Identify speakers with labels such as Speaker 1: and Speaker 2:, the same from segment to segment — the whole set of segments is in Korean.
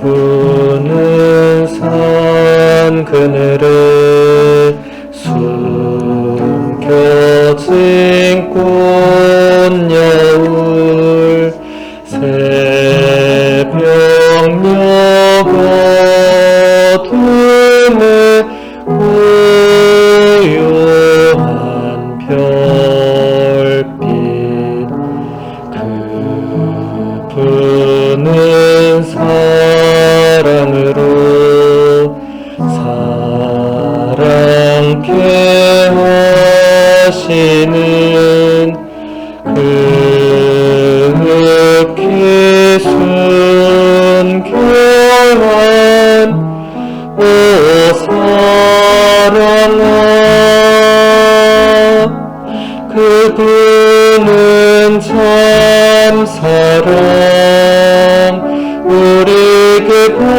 Speaker 1: 부는 산 그늘에 숨겨진 꽃여울 새벽녘 어둠에 고요한 별빛 그 부는 사랑으로 사랑케 하시는 극히 순결한 오 사랑아 그분은 참 사랑 우리에게 보여주시며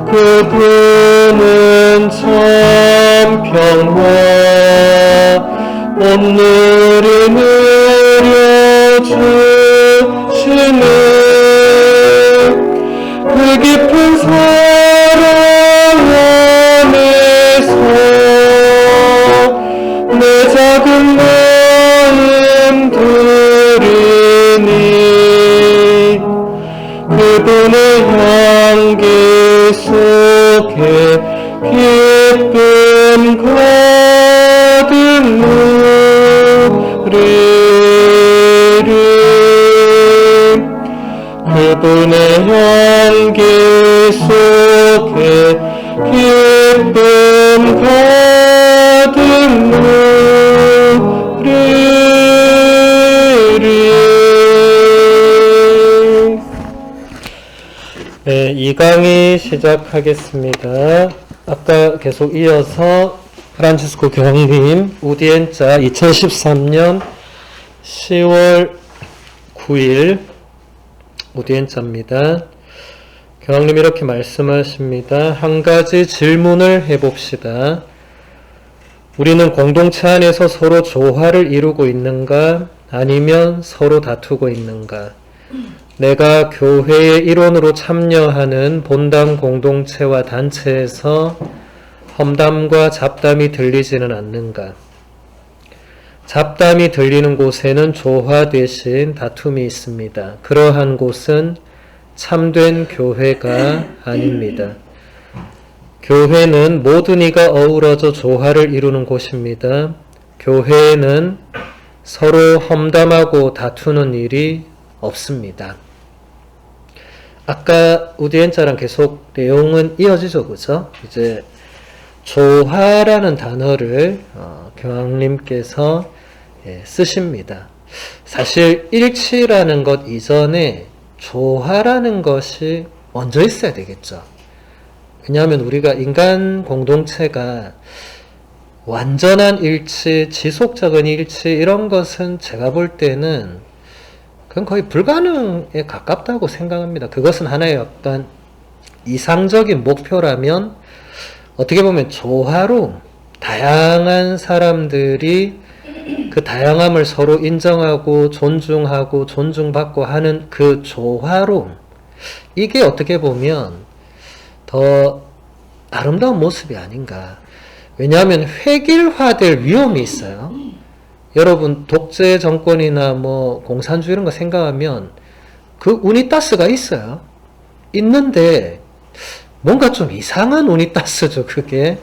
Speaker 1: 그분은 참 평화 오늘이 누려주시는 그 깊은 사랑 안에서 내 작은 마음 들이니 그분의 향기 속에 기쁨 가득 누리리 그분의 향기 속에 기쁨 가득 누리리. 네, 2강의 시작하겠습니다. 아까 계속 이어서 프란치스코 교황님 우디엔자 2013년 10월 9일 우디엔자입니다. 교황님 이렇게 말씀하십니다. 한 가지 질문을 해봅시다. 우리는 공동체 안에서 서로 조화를 이루고 있는가? 아니면 서로 다투고 있는가? 내가 교회의 일원으로 참여하는 본당 공동체와 단체에서 험담과 잡담이 들리지는 않는가? 잡담이 들리는 곳에는 조화 대신 다툼이 있습니다. 그러한 곳은 참된 교회가 아닙니다. 교회는 모든 이가 어우러져 조화를 이루는 곳입니다. 교회에는 서로 험담하고 다투는 일이 없습니다. 아까 우디엔자랑 계속 내용은 이어지죠, 그죠? 이제 조화라는 단어를 교황님께서 쓰십니다. 사실 일치라는 것 이전에 조화라는 것이 먼저 있어야 되겠죠. 왜냐하면 우리가 인간 공동체가 완전한 일치, 지속적인 일치 이런 것은 제가 볼 때는 그건 거의 불가능에 가깝다고 생각합니다. 그것은 하나의 어떤 이상적인 목표라면 어떻게 보면 조화로 다양한 사람들이 그 다양함을 서로 인정하고 존중하고 존중받고 하는 그 조화로 이게 어떻게 보면 더 아름다운 모습이 아닌가. 왜냐하면 획일화될 위험이 있어요. 여러분 독재 정권이나 뭐 공산주의 이런 거 생각하면 그 우니타스가 있어요. 있는데 뭔가 좀 이상한 우니타스죠. 그게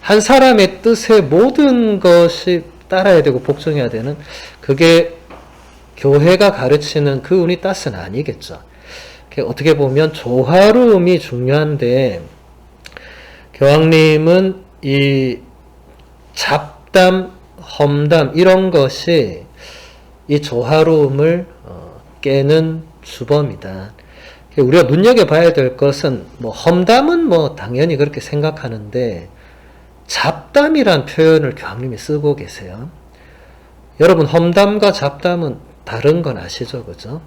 Speaker 1: 한 사람의 뜻에 모든 것이 따라야 되고 복종해야 되는 그게 교회가 가르치는 그 우니타스는 아니겠죠. 어떻게 보면 조화로움이 중요한데 교황님은 이 잡담, 험담 이런 것이 이 조화로움을 깨는 주범이다. 우리가 눈여겨봐야 될 것은 뭐 험담은 뭐 당연히 그렇게 생각하는데 잡담이란 표현을 교황님이 쓰고 계세요. 여러분 험담과 잡담은 다른 건 아시죠? 그죠?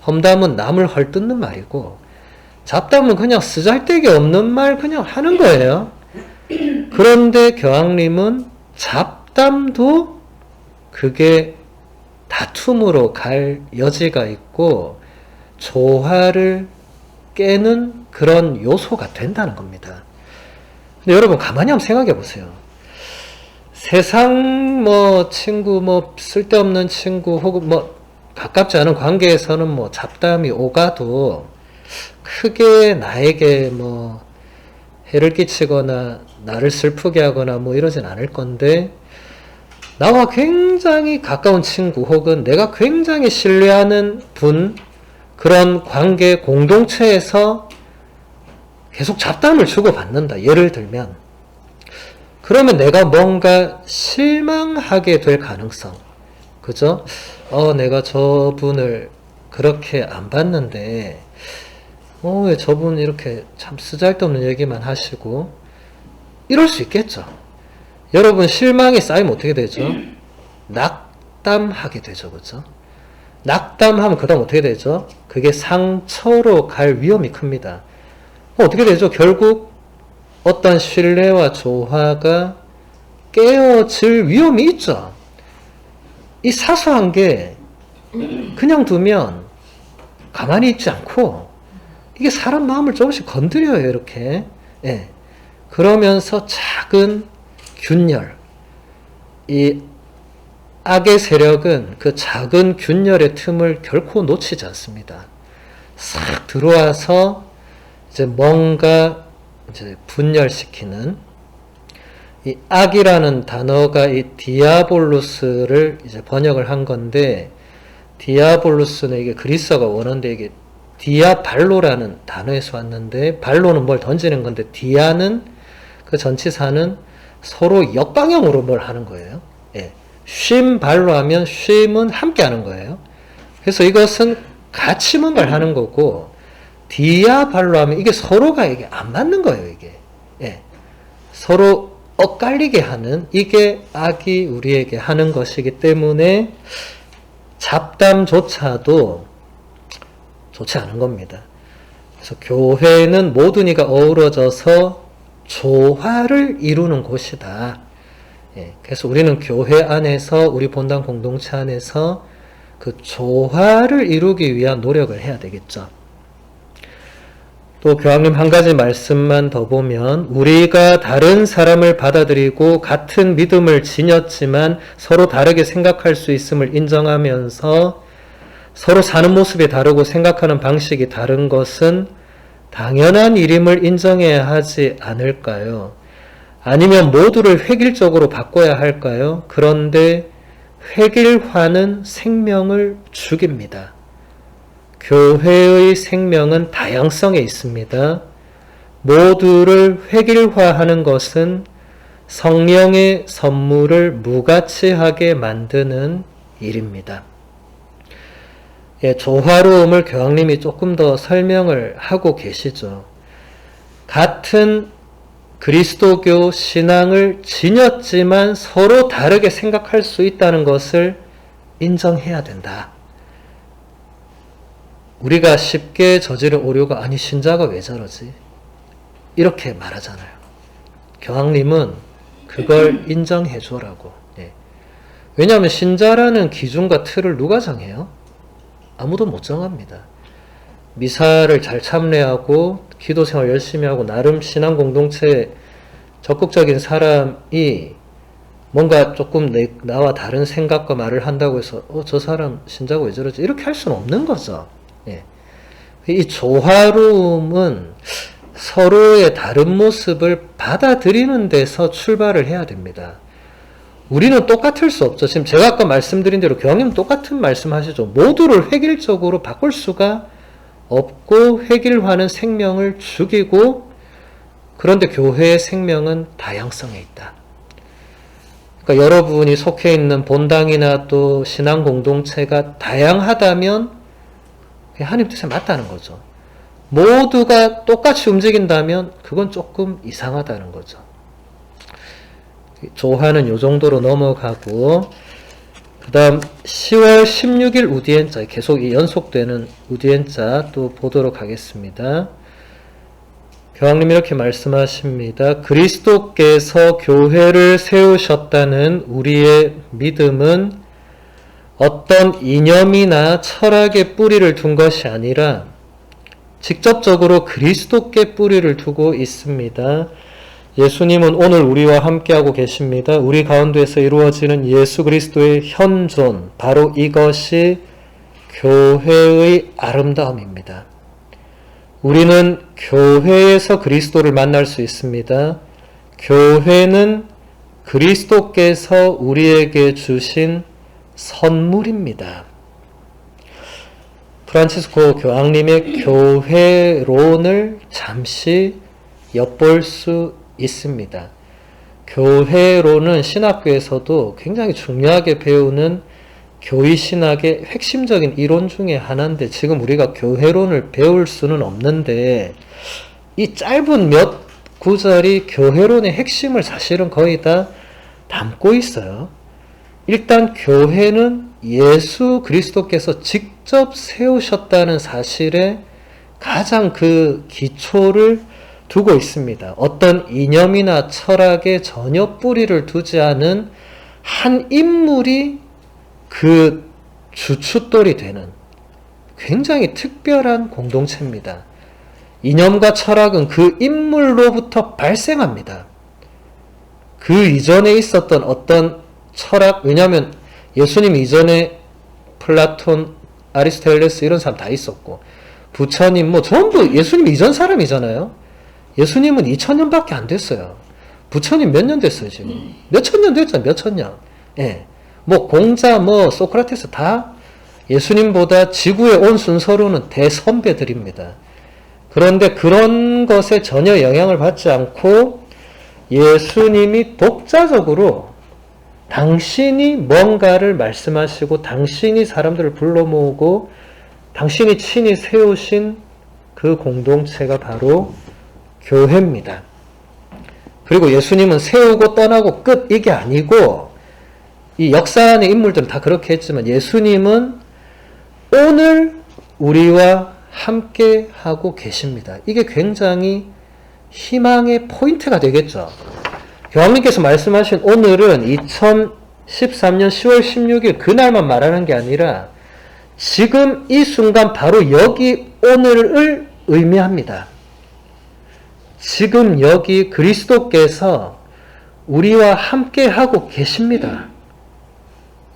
Speaker 1: 험담은 남을 헐뜯는 말이고 잡담은 그냥 쓰잘데기 없는 말 그냥 하는 거예요. 그런데 교황님은 잡담도 그게 다툼으로 갈 여지가 있고 조화를 깨는 그런 요소가 된다는 겁니다. 근데 여러분 가만히 한번 생각해 보세요. 세상 친구 쓸데없는 친구 혹은 가깝지 않은 관계에서는 잡담이 오가도 크게 나에게 해를 끼치거나 나를 슬프게 하거나 이러진 않을 건데, 나와 굉장히 가까운 친구 혹은 내가 굉장히 신뢰하는 분, 그런 관계 공동체에서 계속 잡담을 주고받는다. 예를 들면 그러면 내가 뭔가 실망하게 될 가능성, 그죠? 내가 저분을 그렇게 안 봤는데 왜 저분 이렇게 참 쓰잘데없는 얘기만 하시고, 이럴 수 있겠죠. 여러분 실망이 쌓이면 어떻게 되죠? 낙담하게 되죠. 그죠? 낙담하면 그 다음 어떻게 되죠? 그게 상처로 갈 위험이 큽니다. 어떻게 되죠? 결국 어떤 신뢰와 조화가 깨어질 위험이 있죠. 이 사소한 게 그냥 두면 가만히 있지 않고 이게 사람 마음을 조금씩 건드려요. 이렇게. 예. 그러면서 작은 균열, 이 악의 세력은 그 작은 균열의 틈을 결코 놓치지 않습니다. 싹 들어와서 이제 뭔가 이제 분열시키는, 이 악이라는 단어가 이 디아볼루스를 이제 번역을 한 건데, 디아볼루스는 이게 그리스어가 원어인데 이게 디아발로라는 단어에서 왔는데, 발로는 뭘 던지는 건데 디아는 그 전치사는 서로 역방향으로 뭘 하는 거예요. 예. 쉼 발로 하면 쉼은 함께 하는 거예요. 그래서 이것은 같이 뭔가를 하는 거고, 디아발로 하면 이게 서로가 이게 안 맞는 거예요. 이게. 예. 서로 엇갈리게 하는, 이게 악이 우리에게 하는 것이기 때문에 잡담조차도 좋지 않은 겁니다. 그래서 교회는 모든 이가 어우러져서 조화를 이루는 곳이다. 예, 그래서 우리는 교회 안에서, 우리 본당 공동체 안에서 그 조화를 이루기 위한 노력을 해야 되겠죠. 또 교황님 한 가지 말씀만 더 보면, 우리가 다른 사람을 받아들이고 같은 믿음을 지녔지만 서로 다르게 생각할 수 있음을 인정하면서 서로 사는 모습이 다르고 생각하는 방식이 다른 것은 당연한 일임을 인정해야 하지 않을까요? 아니면 모두를 획일적으로 바꿔야 할까요? 그런데 획일화는 생명을 죽입니다. 교회의 생명은 다양성에 있습니다. 모두를 획일화하는 것은 성령의 선물을 무가치하게 만드는 일입니다. 예, 조화로움을 교황님이 조금 더 설명을 하고 계시죠. 같은 그리스도교 신앙을 지녔지만 서로 다르게 생각할 수 있다는 것을 인정해야 된다. 우리가 쉽게 저지른 오류가, 아니 신자가 왜 저러지? 이렇게 말하잖아요. 교황님은 그걸 인정해 줘라고. 예. 왜냐하면 신자라는 기준과 틀을 누가 정해요? 아무도 못 정합니다. 미사를 잘 참례하고 기도생활 열심히 하고 나름 신앙 공동체에 적극적인 사람이 뭔가 조금 나와 다른 생각과 말을 한다고 해서 저 사람 신자가 왜 저러지? 이렇게 할 수는 없는 거죠. 예. 이 조화로움은 서로의 다른 모습을 받아들이는 데서 출발을 해야 됩니다. 우리는 똑같을 수 없죠. 지금 제가 아까 말씀드린 대로 교황님은 똑같은 말씀하시죠. 모두를 획일적으로 바꿀 수가 없고 획일화는 생명을 죽이고, 그런데 교회의 생명은 다양성에 있다. 그러니까 여러분이 속해 있는 본당이나 또 신앙 공동체가 다양하다면 하나님 뜻에 맞다는 거죠. 모두가 똑같이 움직인다면 그건 조금 이상하다는 거죠. 조화는 요 정도로 넘어가고, 그 다음 10월 16일 우디엔자, 계속 연속되는 우디엔자 또 보도록 하겠습니다. 교황님이 이렇게 말씀하십니다. 그리스도께서 교회를 세우셨다는 우리의 믿음은 어떤 이념이나 철학의 뿌리를 둔 것이 아니라 직접적으로 그리스도께 뿌리를 두고 있습니다. 예수님은 오늘 우리와 함께하고 계십니다. 우리 가운데서 이루어지는 예수 그리스도의 현존, 바로 이것이 교회의 아름다움입니다. 우리는 교회에서 그리스도를 만날 수 있습니다. 교회는 그리스도께서 우리에게 주신 선물입니다. 프란치스코 교황님의 교회론을 잠시 엿볼 수 있습니다. 교회론은 신학교에서도 굉장히 중요하게 배우는 교의신학의 핵심적인 이론 중에 하나인데 지금 우리가 교회론을 배울 수는 없는데 이 짧은 몇 구절이 교회론의 핵심을 사실은 거의 다 담고 있어요. 일단 교회는 예수 그리스도께서 직접 세우셨다는 사실에 가장 그 기초를 두고 있습니다. 어떤 이념이나 철학에 전혀 뿌리를 두지 않은 한 인물이 그 주춧돌이 되는 굉장히 특별한 공동체입니다. 이념과 철학은 그 인물로부터 발생합니다. 그 이전에 있었던 어떤 철학, 왜냐하면 예수님 이전에 플라톤, 아리스토텔레스 이런 사람 다 있었고 부처님 뭐 전부 예수님 이전 사람이잖아요. 예수님은 2000년밖에 안 됐어요. 부처님 몇 년 됐어요 지금? 몇천 년 됐잖아요. 몇천 년. 예. 뭐 공자, 뭐 소크라테스 다 예수님보다 지구에 온 순서로는 대선배들입니다. 그런데 그런 것에 전혀 영향을 받지 않고 예수님이 독자적으로 당신이 뭔가를 말씀하시고 당신이 사람들을 불러 모으고 당신이 친히 세우신 그 공동체가 바로 교회입니다. 그리고 예수님은 세우고 떠나고 끝 이게 아니고 이 역사 안의 인물들은 다 그렇게 했지만 예수님은 오늘 우리와 함께 하고 계십니다. 이게 굉장히 희망의 포인트가 되겠죠. 교황님께서 말씀하신 오늘은 2013년 10월 16일 그날만 말하는 게 아니라 지금 이 순간 바로 여기 오늘을 의미합니다. 지금 여기 그리스도께서 우리와 함께 하고 계십니다.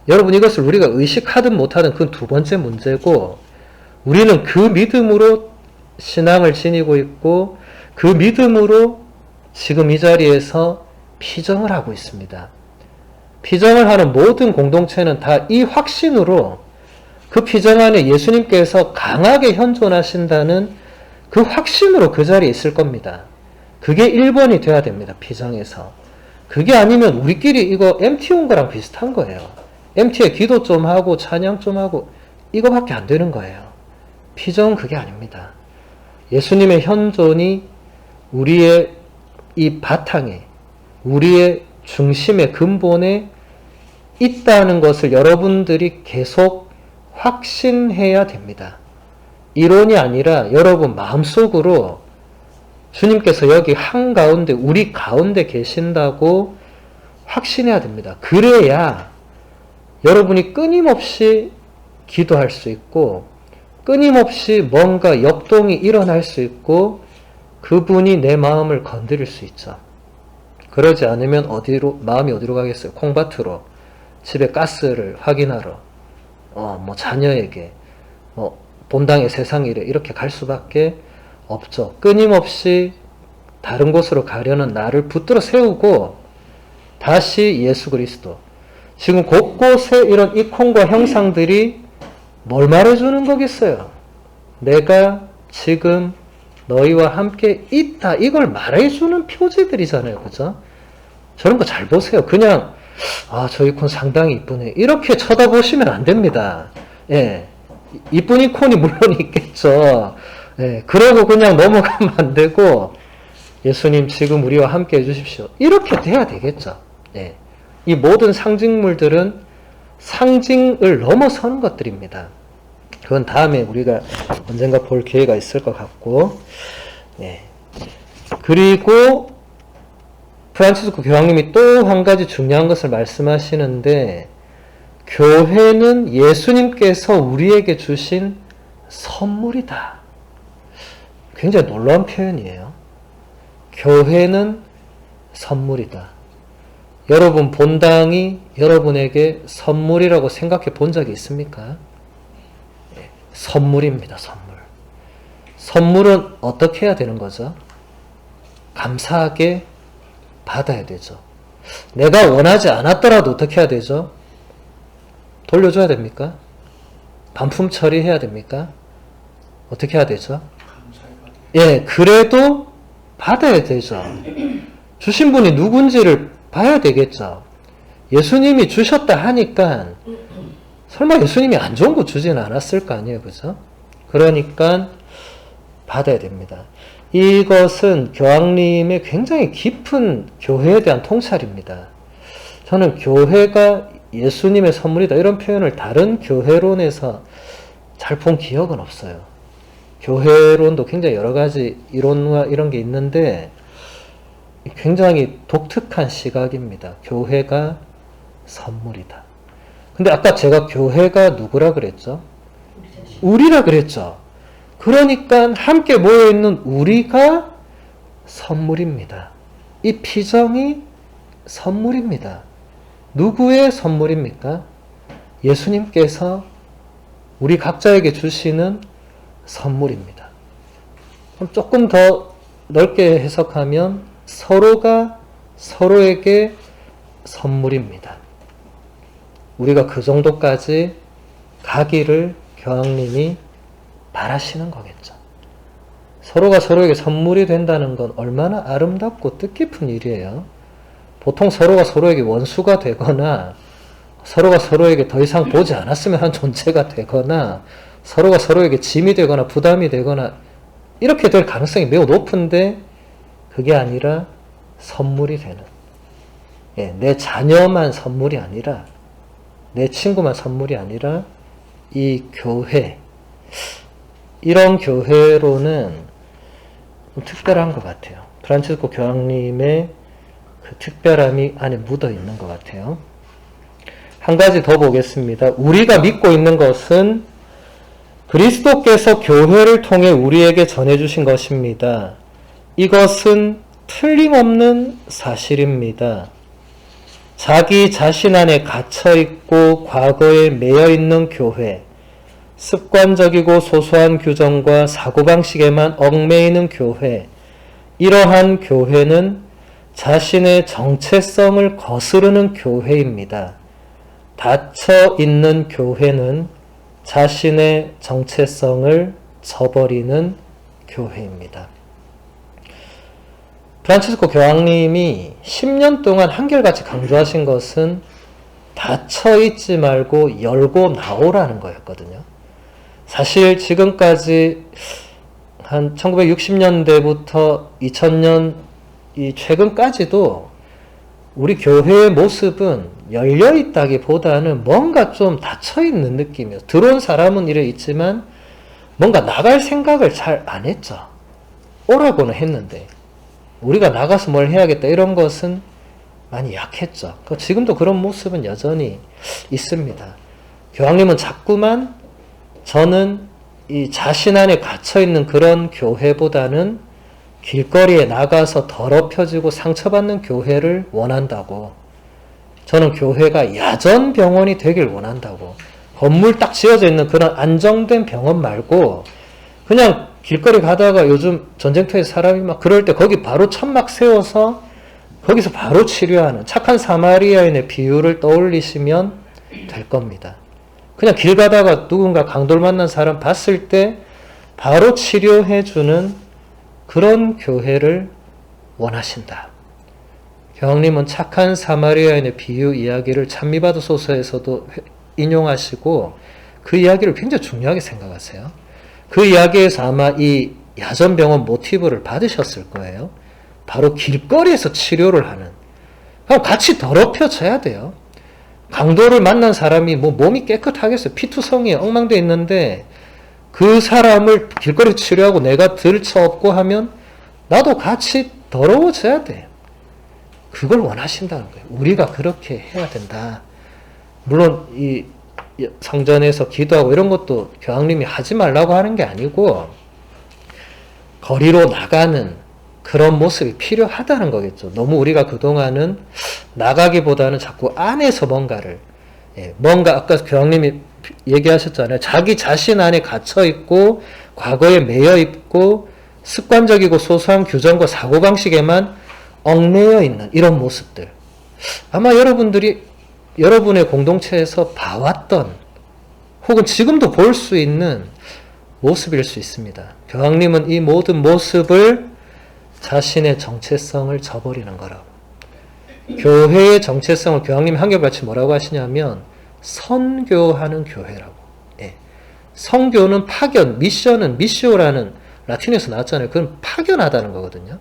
Speaker 1: 여러분 이것을 우리가 의식하든 못하든 그건 두 번째 문제고 우리는 그 믿음으로 신앙을 지니고 있고 그 믿음으로 지금 이 자리에서 피정을 하고 있습니다. 피정을 하는 모든 공동체는 다 이 확신으로 그 피정 안에 예수님께서 강하게 현존하신다는 그 확신으로 그 자리에 있을 겁니다. 그게 1번이 돼야 됩니다. 피정에서. 그게 아니면 우리끼리 이거 MT 온 거랑 비슷한 거예요. MT에 기도 좀 하고 찬양 좀 하고 이거밖에 안 되는 거예요. 피정은 그게 아닙니다. 예수님의 현존이 우리의 이 바탕에 우리의 중심의 근본에 있다는 것을 여러분들이 계속 확신해야 됩니다. 이론이 아니라 여러분 마음속으로 주님께서 여기 한가운데 우리 가운데 계신다고 확신해야 됩니다. 그래야 여러분이 끊임없이 기도할 수 있고 끊임없이 뭔가 역동이 일어날 수 있고 그분이 내 마음을 건드릴 수 있죠. 그러지 않으면 마음이 어디로 가겠어요? 콩밭으로, 집에 가스를 확인하러, 뭐 자녀에게, 뭐 본당의 세상 일에 이렇게 갈 수밖에 없죠. 끊임없이 다른 곳으로 가려는 나를 붙들어 세우고 다시 예수 그리스도. 지금 곳곳에 이런 이콘과 형상들이 뭘 말해주는 거겠어요? 내가 지금 너희와 함께 있다. 이걸 말해주는 표지들이잖아요. 그죠? 저런 거 잘 보세요. 그냥 저 이콘 상당히 이쁘네. 이렇게 쳐다보시면 안 됩니다. 예. 이쁜 이콘이 물론 있겠죠. 예. 그러고 그냥 넘어가면 안 되고 예수님 지금 우리와 함께 해주십시오. 이렇게 돼야 되겠죠. 예. 이 모든 상징물들은 상징을 넘어서는 것들입니다. 그건 다음에 우리가 언젠가 볼 기회가 있을 것 같고, 네. 그리고 프란치스코 교황님이 또 한 가지 중요한 것을 말씀하시는데, 교회는 예수님께서 우리에게 주신 선물이다. 굉장히 놀라운 표현이에요. 교회는 선물이다. 여러분 본당이 여러분에게 선물이라고 생각해 본 적이 있습니까? 선물입니다. 선물. 선물은 어떻게 해야 되는 거죠? 감사하게 받아야 되죠. 내가 원하지 않았더라도 어떻게 해야 되죠? 돌려줘야 됩니까? 반품 처리해야 됩니까? 어떻게 해야 되죠? 예, 그래도 받아야 되죠. 주신 분이 누군지를 봐야 되겠죠. 예수님이 주셨다 하니까 설마 예수님이 안 좋은 거 주지는 않았을 거 아니에요. 그죠? 그러니까 받아야 됩니다. 이것은 교황님의 굉장히 깊은 교회에 대한 통찰입니다. 저는 교회가 예수님의 선물이다 이런 표현을 다른 교회론에서 잘 본 기억은 없어요. 교회론도 굉장히 여러 가지 이론과 이런 게 있는데 굉장히 독특한 시각입니다. 교회가 선물이다. 근데 아까 제가 교회가 누구라 그랬죠? 우리라 그랬죠. 그러니까 함께 모여있는 우리가 선물입니다. 이 피정이 선물입니다. 누구의 선물입니까? 예수님께서 우리 각자에게 주시는 선물입니다. 그럼 조금 더 넓게 해석하면 서로가 서로에게 선물입니다. 우리가 그 정도까지 가기를 교황님이 바라시는 거겠죠. 서로가 서로에게 선물이 된다는 건 얼마나 아름답고 뜻깊은 일이에요. 보통 서로가 서로에게 원수가 되거나 서로가 서로에게 더 이상 보지 않았으면 하는 존재가 되거나 서로가 서로에게 짐이 되거나 부담이 되거나 이렇게 될 가능성이 매우 높은데 그게 아니라 선물이 되는, 내 자녀만 선물이 아니라 내 친구만 선물이 아니라 이 교회, 이런 교회로는 특별한 것 같아요. 프란치스코 교황님의 그 특별함이 안에 묻어 있는 것 같아요. 한 가지 더 보겠습니다. 우리가 믿고 있는 것은 그리스도께서 교회를 통해 우리에게 전해주신 것입니다. 이것은 틀림없는 사실입니다. 자기 자신 안에 갇혀있고 과거에 매여있는 교회, 습관적이고 소소한 규정과 사고방식에만 얽매이는 교회, 이러한 교회는 자신의 정체성을 거스르는 교회입니다. 닫혀있는 교회는 자신의 정체성을 저버리는 교회입니다. 프란치스코 교황님이 10년 동안 한결같이 강조하신 것은 닫혀있지 말고 열고 나오라는 거였거든요. 사실 지금까지 한 1960년대부터 2000년 이 최근까지도 우리 교회의 모습은 열려있다기보다는 뭔가 좀 닫혀있는 느낌이에요. 들어온 사람은 이래 있지만 뭔가 나갈 생각을 잘 안 했죠. 오라고는 했는데 우리가 나가서 뭘 해야겠다 이런 것은 많이 약했죠. 지금도 그런 모습은 여전히 있습니다. 교황님은 자꾸만 저는 이 자신 안에 갇혀있는 그런 교회보다는 길거리에 나가서 더럽혀지고 상처받는 교회를 원한다고, 저는 교회가 야전병원이 되길 원한다고, 건물 딱 지어져 있는 그런 안정된 병원 말고 그냥 길거리 가다가 요즘 전쟁터에 사람이 막 그럴 때 거기 바로 천막 세워서 거기서 바로 치료하는 착한 사마리아인의 비유를 떠올리시면 될 겁니다. 그냥 길 가다가 누군가 강도를 만난 사람 봤을 때 바로 치료해주는 그런 교회를 원하신다. 교황님은 착한 사마리아인의 비유 이야기를 찬미받으소서에서도 인용하시고 그 이야기를 굉장히 중요하게 생각하세요. 그 이야기에서 아마 이 야전병원 모티브를 받으셨을 거예요. 바로 길거리에서 치료를 하는. 그럼 같이 더럽혀져야 돼요. 강도를 만난 사람이 뭐 몸이 깨끗하겠어요. 피투성이에 엉망되어 있는데 그 사람을 길거리 치료하고 내가 들쳐업고 하면 나도 같이 더러워져야 돼. 그걸 원하신다는 거예요. 우리가 그렇게 해야 된다. 물론 이 성전에서 기도하고 이런 것도 교황님이 하지 말라고 하는 게 아니고 거리로 나가는 그런 모습이 필요하다는 거겠죠. 너무 우리가 그동안은 나가기보다는 자꾸 안에서 뭔가를 뭔가 아까 교황님이 얘기하셨잖아요. 자기 자신 안에 갇혀 있고 과거에 매여 있고 습관적이고 소소한 규정과 사고방식에만 얽매여 있는 이런 모습들. 아마 여러분들이 여러분의 공동체에서 봐왔던 혹은 지금도 볼 수 있는 모습일 수 있습니다. 교황님은 이 모든 모습을 자신의 정체성을 저버리는 거라고. 교회의 정체성을 교황님이 한결같이 뭐라고 하시냐면 선교하는 교회라고. 선교는 파견, 미션은 미시오라는 라틴에서 나왔잖아요. 그건 파견하다는 거거든요.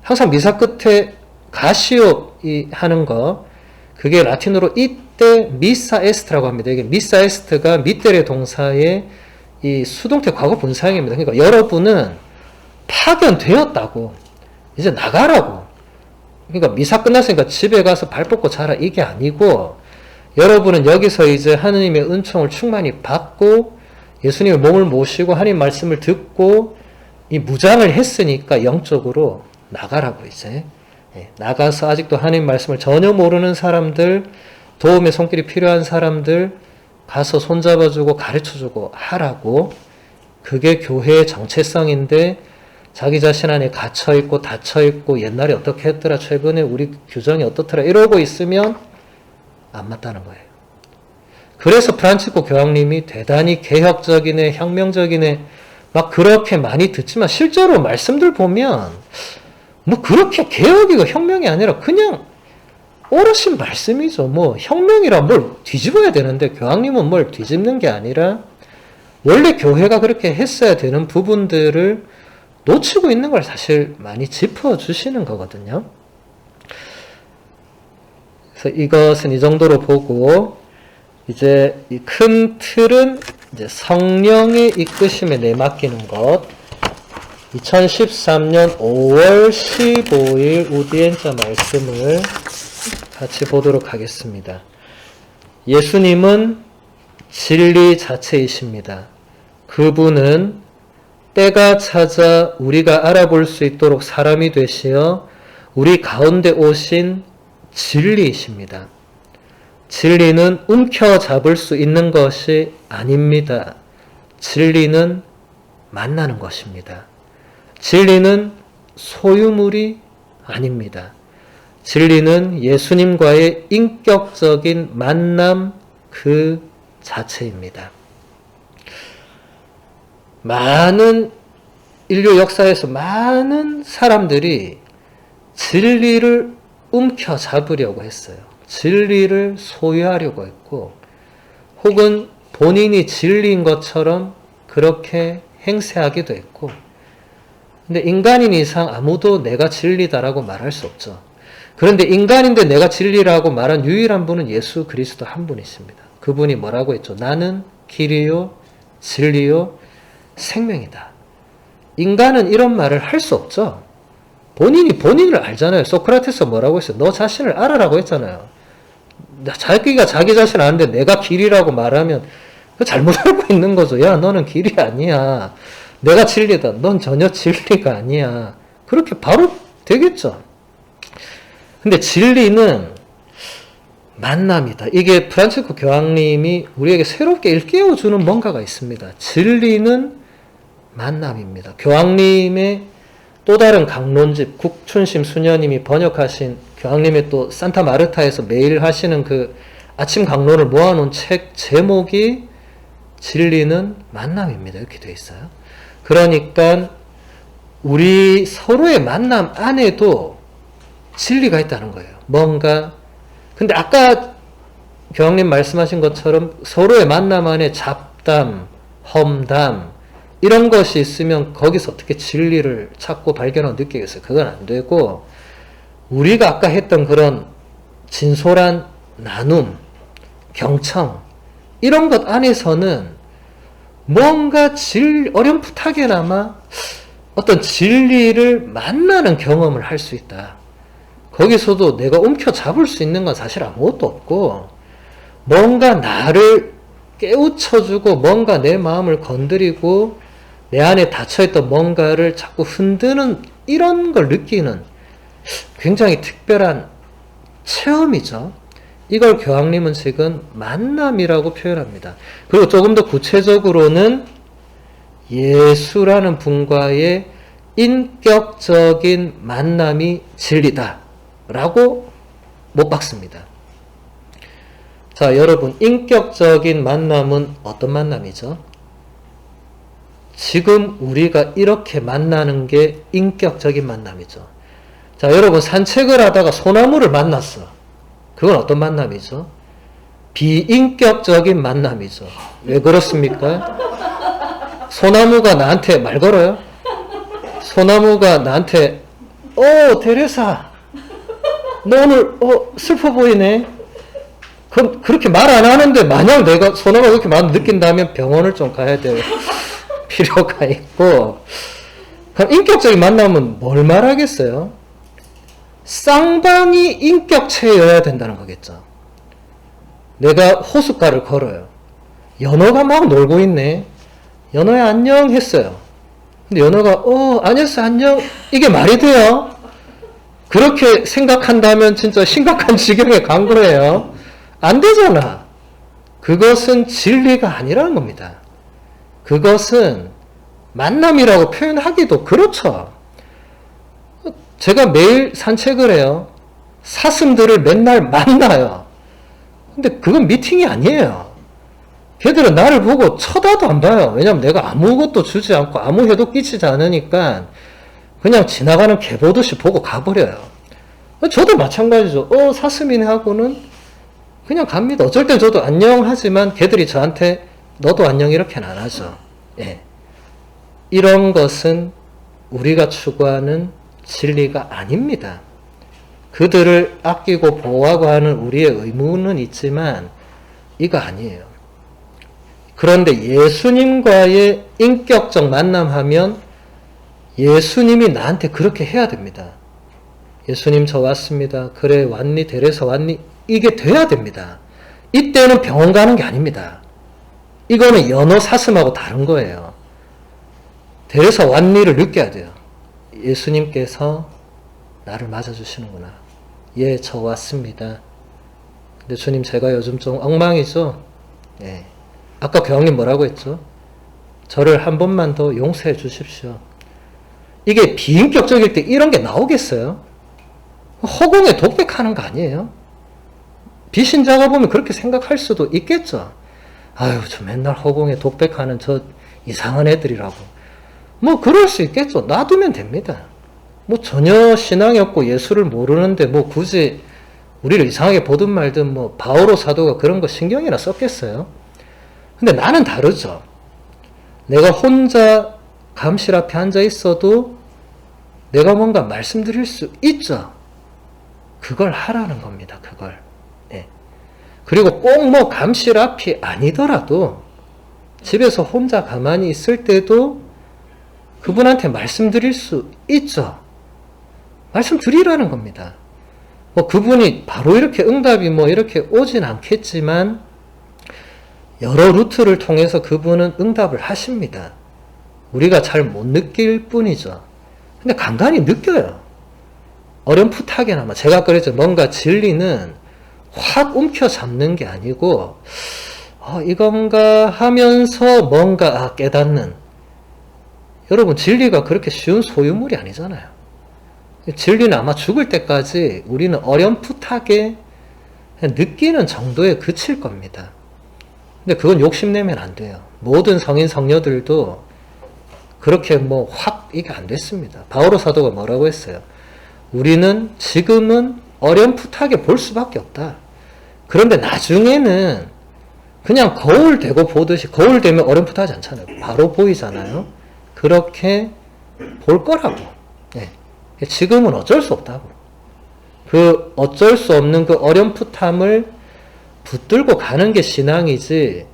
Speaker 1: 항상 미사 끝에 가시오 하는 거, 그게 라틴어로 이때 미사 에스트라고 합니다. 이게 미사 에스트가 미테레 동사의 이 수동태 과거 분사형입니다. 그러니까 여러분은 파견되었다고. 이제 나가라고. 그러니까 미사 끝났으니까 집에 가서 발 뻗고 자라 이게 아니고 여러분은 여기서 이제 하느님의 은총을 충만히 받고 예수님의 몸을 모시고 하나님 말씀을 듣고 이 무장을 했으니까 영적으로 나가라고 이제 나가서 아직도 하나님 말씀을 전혀 모르는 사람들, 도움의 손길이 필요한 사람들 가서 손잡아주고 가르쳐주고 하라고. 그게 교회의 정체성인데 자기 자신 안에 갇혀있고 닫혀있고 옛날에 어떻게 했더라, 최근에 우리 규정이 어떻더라 이러고 있으면 안 맞다는 거예요. 그래서 프란치스코 교황님이 대단히 개혁적이네, 혁명적이네 막 그렇게 많이 듣지만 실제로 말씀들 보면 뭐 그렇게 개혁이고 혁명이 아니라 그냥 오롯이 말씀이죠. 뭐 혁명이라 뭘 뒤집어야 되는데 교황님은 뭘 뒤집는 게 아니라 원래 교회가 그렇게 했어야 되는 부분들을 놓치고 있는 걸 사실 많이 짚어주시는 거거든요. 그래서 이것은 이 정도로 보고 이제 이 큰 틀은 이제 성령의 이끄심에 내맡기는 것. 2013년 5월 15일 우디엔자 말씀을 같이 보도록 하겠습니다. 예수님은 진리 자체이십니다. 그분은 때가 찾아 우리가 알아볼 수 있도록 사람이 되시어 우리 가운데 오신 진리이십니다. 진리는 움켜잡을 수 있는 것이 아닙니다. 진리는 만나는 것입니다. 진리는 소유물이 아닙니다. 진리는 예수님과의 인격적인 만남 그 자체입니다. 많은 인류 역사에서 많은 사람들이 진리를 움켜잡으려고 했어요. 진리를 소유하려고 했고 혹은 본인이 진리인 것처럼 그렇게 행세하기도 했고 근데 인간인 이상 아무도 내가 진리다라고 말할 수 없죠. 그런데 인간인데 내가 진리라고 말한 유일한 분은 예수 그리스도 한 분이십니다. 그분이 뭐라고 했죠? 나는 길이요 진리요 생명이다. 인간은 이런 말을 할 수 없죠. 본인이 본인을 알잖아요. 소크라테스가 뭐라고 했어요? 너 자신을 알아라고 했잖아요. 자기가 자기 자신을 아는데 내가 길이라고 말하면 잘못 알고 있는 거죠. 야, 너는 길이 아니야. 내가 진리다. 넌 전혀 진리가 아니야. 그렇게 바로 되겠죠. 근데 진리는 만남이다. 이게 프란치스코 교황님이 우리에게 새롭게 일깨워주는 뭔가가 있습니다. 진리는 만남입니다. 교황님의 또 다른 강론집 국춘심 수녀님이 번역하신 교황님의 또 산타 마르타에서 매일 하시는 그 아침 강론을 모아놓은 책 제목이 진리는 만남입니다. 이렇게 되어 있어요. 그러니까 우리 서로의 만남 안에도 진리가 있다는 거예요. 뭔가 근데 아까 교황님 말씀하신 것처럼 서로의 만남 안에 잡담, 험담 이런 것이 있으면 거기서 어떻게 진리를 찾고 발견하고 느끼겠어요? 그건 안 되고 우리가 아까 했던 그런 진솔한 나눔, 경청 이런 것 안에서는 뭔가 어렴풋하게나마 어떤 진리를 만나는 경험을 할 수 있다. 거기서도 내가 움켜잡을 수 있는 건 사실 아무것도 없고 뭔가 나를 깨우쳐주고 뭔가 내 마음을 건드리고 내 안에 닫혀있던 뭔가를 자꾸 흔드는 이런 걸 느끼는 굉장히 특별한 체험이죠. 이걸 교황님은 지금 만남이라고 표현합니다. 그리고 조금 더 구체적으로는 예수라는 분과의 인격적인 만남이 진리다 라고 못 박습니다. 자, 여러분, 인격적인 만남은 어떤 만남이죠? 지금 우리가 이렇게 만나는 게 인격적인 만남이죠. 자, 여러분, 산책을 하다가 소나무를 만났어. 그건 어떤 만남이죠? 비인격적인 만남이죠. 왜 그렇습니까? 소나무가 나한테 말 걸어요? 소나무가 나한테 테레사 너 오늘 슬퍼 보이네. 그럼 그렇게 말 안 하는데 만약 내가 소나무가 그렇게 마음 느낀다면 병원을 좀 가야 될 필요가 있고, 그럼 인격적인 만남은 뭘 말하겠어요? 쌍방이 인격체여야 된다는 거겠죠. 내가 호숫가를 걸어요. 연어가 막 놀고 있네. 연어야 안녕 했어요. 근데 연어가 안녕하세요 안녕 이게 말이 돼요? 그렇게 생각한다면 진짜 심각한 지경에 간 거예요. 안 되잖아. 그것은 진리가 아니라는 겁니다. 그것은 만남이라고 표현하기도 그렇죠. 제가 매일 산책을 해요. 사슴들을 맨날 만나요. 근데 그건 미팅이 아니에요. 걔들은 나를 보고 쳐다도 안 봐요. 왜냐면 내가 아무것도 주지 않고 아무 해도 끼치지 않으니까 그냥 지나가는 개 보듯이 보고 가버려요. 저도 마찬가지죠. 사슴이네 하고는 그냥 갑니다. 어쩔 땐 저도 안녕 하지만 걔들이 저한테 너도 안녕 이렇게는 안 하죠. 예. 이런 것은 우리가 추구하는 진리가 아닙니다. 그들을 아끼고 보호하고 하는 우리의 의무는 있지만 이거 아니에요. 그런데 예수님과의 인격적 만남하면 예수님이 나한테 그렇게 해야 됩니다. 예수님 저 왔습니다. 그래 왔니? 데려서 왔니? 이게 돼야 됩니다. 이때는 병원 가는 게 아닙니다. 이거는 연어 사슴하고 다른 거예요. 데려서 왔니를 느껴야 돼요. 예수님께서 나를 맞아주시는구나. 예, 저 왔습니다. 근데 주님 제가 요즘 좀 엉망이죠? 예. 아까 교황님 뭐라고 했죠? 저를 한 번만 더 용서해 주십시오. 이게 비인격적일 때 이런 게 나오겠어요? 허공에 독백하는 거 아니에요? 비신자가 보면 그렇게 생각할 수도 있겠죠. 아유, 저 맨날 허공에 독백하는 저 이상한 애들이라고. 뭐 그럴 수 있겠죠. 놔두면 됩니다. 뭐 전혀 신앙이 없고 예수를 모르는데 뭐 굳이 우리를 이상하게 보든 말든 뭐 바오로 사도가 그런 거 신경이나 썼겠어요? 근데 나는 다르죠. 내가 혼자 감실 앞에 앉아 있어도 내가 뭔가 말씀드릴 수 있죠. 그걸 하라는 겁니다. 그걸. 예. 그리고 꼭 뭐 감실 앞이 아니더라도 집에서 혼자 가만히 있을 때도 그분한테 말씀드릴 수 있죠. 말씀드리라는 겁니다. 뭐 그분이 바로 이렇게 응답이 뭐 이렇게 오진 않겠지만 여러 루트를 통해서 그분은 응답을 하십니다. 우리가 잘 못 느낄 뿐이죠. 근데 간간히 느껴요. 어렴풋하게나마. 제가 그랬죠. 뭔가 진리는 확 움켜잡는 게 아니고 이건가 하면서 뭔가 깨닫는. 여러분 진리가 그렇게 쉬운 소유물이 아니잖아요. 진리는 아마 죽을 때까지 우리는 어렴풋하게 느끼는 정도에 그칠 겁니다. 근데 그건 욕심내면 안 돼요. 모든 성인 성녀들도 그렇게 뭐 확 이게 안 됐습니다. 바오로 사도가 뭐라고 했어요? 우리는 지금은 어렴풋하게 볼 수밖에 없다. 그런데 나중에는 그냥 거울 대고 보듯이, 거울 대면 어렴풋하지 않잖아요. 바로 보이잖아요. 그렇게 볼 거라고. 네. 지금은 어쩔 수 없다고. 그 어쩔 수 없는 그 어렴풋함을 붙들고 가는 게 신앙이지,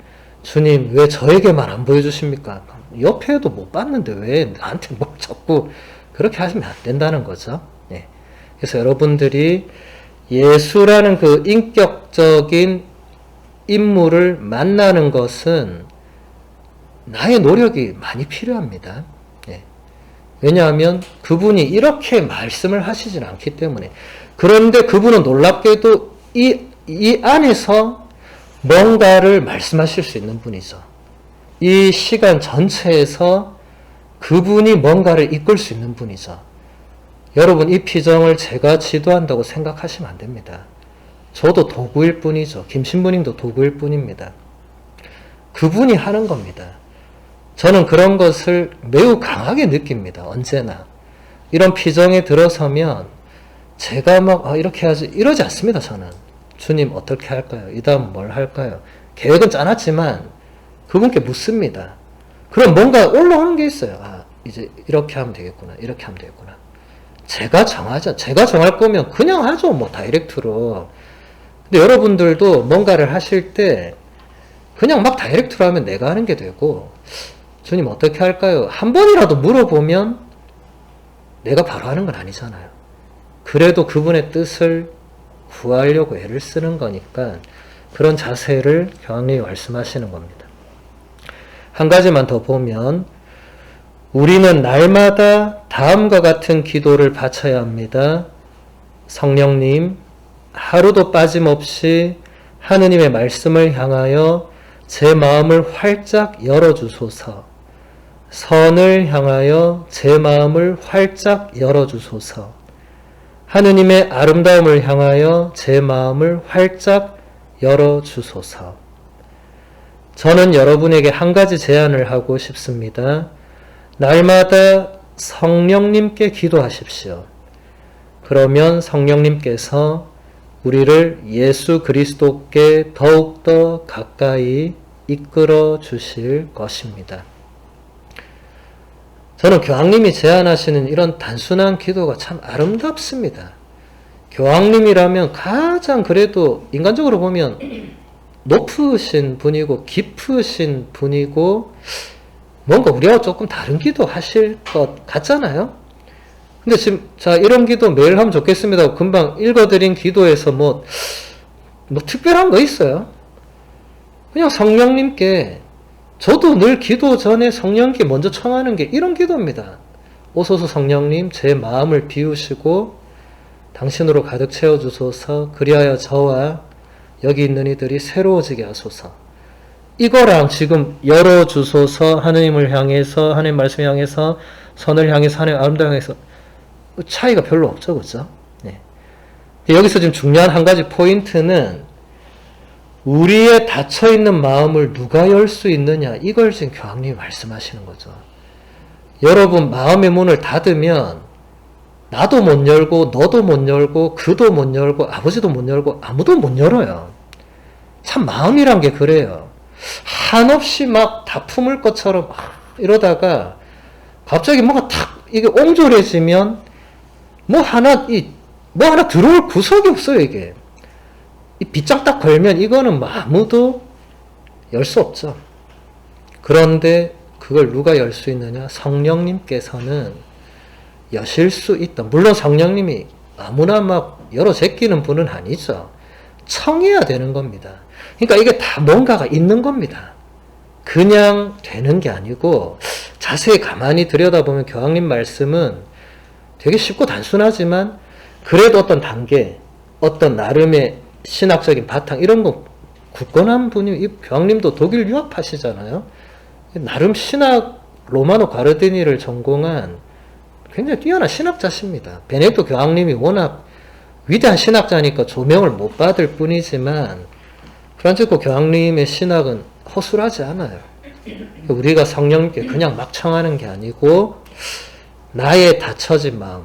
Speaker 1: 주님 왜 저에게만 안 보여주십니까? 옆에도 못 봤는데 왜 나한테 뭘 자꾸 그렇게 하시면 안 된다는 거죠. 네. 그래서 여러분들이 예수라는 그 인격적인 인물을 만나는 것은 나의 노력이 많이 필요합니다. 예. 왜냐하면 그분이 이렇게 말씀을 하시진 않기 때문에. 그런데 그분은 놀랍게도 이 안에서 뭔가를 말씀하실 수 있는 분이죠. 이 시간 전체에서 그분이 뭔가를 이끌 수 있는 분이죠. 여러분, 이 피정을 제가 지도한다고 생각하시면 안 됩니다. 저도 도구일 뿐이죠. 김신부님도 도구일 뿐입니다. 그분이 하는 겁니다. 저는 그런 것을 매우 강하게 느낍니다. 언제나. 이런 피정에 들어서면 제가 막 이렇게 하지 이러지 않습니다. 저는. 주님 어떻게 할까요? 이 다음 뭘 할까요? 계획은 짜놨지만 그분께 묻습니다. 그럼 뭔가 올라오는 게 있어요. 이제 이렇게 하면 되겠구나. 이렇게 하면 되겠구나. 제가 정하죠. 제가 정할 거면 그냥 하죠. 뭐 다이렉트로. 근데 여러분들도 뭔가를 하실 때 그냥 막 다이렉트로 하면 내가 하는 게 되고, 주님 어떻게 할까요? 한 번이라도 물어보면 내가 바로 하는 건 아니잖아요. 그래도 그분의 뜻을 구하려고 애를 쓰는 거니까 그런 자세를 교황님이 말씀하시는 겁니다. 한 가지만 더 보면, 우리는 날마다 다음과 같은 기도를 바쳐야 합니다. 성령님, 하루도 빠짐없이 하느님의 말씀을 향하여 제 마음을 활짝 열어주소서. 선을 향하여 제 마음을 활짝 열어주소서. 하느님의 아름다움을 향하여 제 마음을 활짝 열어주소서. 저는 여러분에게 한 가지 제안을 하고 싶습니다. 날마다 성령님께 기도하십시오. 그러면 성령님께서 우리를 예수 그리스도께 더욱더 가까이 이끌어 주실 것입니다. 저는 교황님이 제안하시는 이런 단순한 기도가 참 아름답습니다. 교황님이라면 가장 그래도 인간적으로 보면 높으신 분이고 깊으신 분이고 뭔가 우리와 조금 다른 기도 하실 것 같잖아요. 근데 지금 자 이런 기도 매일 하면 좋겠습니다. 금방 읽어드린 기도에서 뭐 특별한 거 있어요? 그냥 성령님께, 저도 늘 기도 전에 성령님께 먼저 청하는 게 이런 기도입니다. 오소서 성령님, 제 마음을 비우시고 당신으로 가득 채워주소서. 그리하여 저와 여기 있는 이들이 새로워지게 하소서. 이거랑 지금 열어주소서, 하느님을 향해서, 하느님 말씀 향해서, 선을 향해서, 하느님 아름다움 향해서 차이가 별로 없죠. 그죠? 네. 여기서 지금 중요한 한 가지 포인트는 우리의 닫혀있는 마음을 누가 열 수 있느냐, 이걸 지금 교황님이 말씀하시는 거죠. 여러분 마음의 문을 닫으면 나도 못 열고 너도 못 열고 그도 못 열고 아버지도 못 열고 아무도 못 열어요. 참 마음이란 게 그래요. 한없이 막 다 품을 것처럼 이러다가 갑자기 뭐가 탁 이게 옹졸해지면 뭐 하나 들어올 구석이 없어요. 이게 이 빗장 딱 걸면 이거는 뭐 아무도 열 수 없죠. 그런데 그걸 누가 열 수 있느냐? 성령님께서는 여실 수 있다. 물론 성령님이 아무나 막 열어 제끼는 분은 아니죠. 청해야 되는 겁니다. 그러니까 이게 다 뭔가가 있는 겁니다. 그냥 되는 게 아니고 자세히 가만히 들여다보면 교황님 말씀은 되게 쉽고 단순하지만 그래도 어떤 단계, 어떤 나름의 신학적인 바탕 이런 거 굳건한 분이, 이 교황님도 독일 유학파시잖아요. 나름 신학 로마노 가르디니를 전공한 굉장히 뛰어난 신학자십니다. 베네딕토 교황님이 워낙 위대한 신학자니까 조명을 못 받을 뿐이지만 프란치스코 교황님의 신학은 허술하지 않아요. 우리가 성령님께 그냥 막 청하는 게 아니고 나의 닫혀진 마음,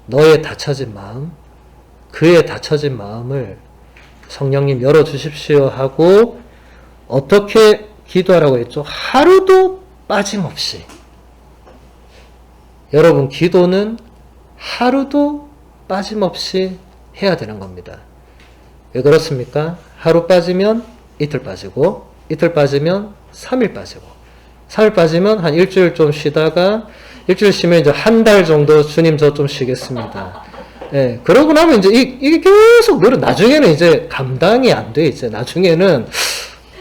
Speaker 1: 너의 닫혀진 마음, 그의 닫혀진 마음을 성령님 열어주십시오 하고 어떻게 기도하라고 했죠? 하루도 빠짐없이. 여러분 기도는 하루도 빠짐없이 해야 되는 겁니다. 왜 그렇습니까? 하루 빠지면 이틀 빠지고 이틀 빠지면 3일 빠지고 3일 빠지면 한 일주일 좀 쉬다가 일주일 쉬면 이제 한 달 정도 주님 저 좀 쉬겠습니다. 예, 그러고 나면 이제 이게 계속 늘어, 나중에는 이제 감당이 안 돼, 이제. 나중에는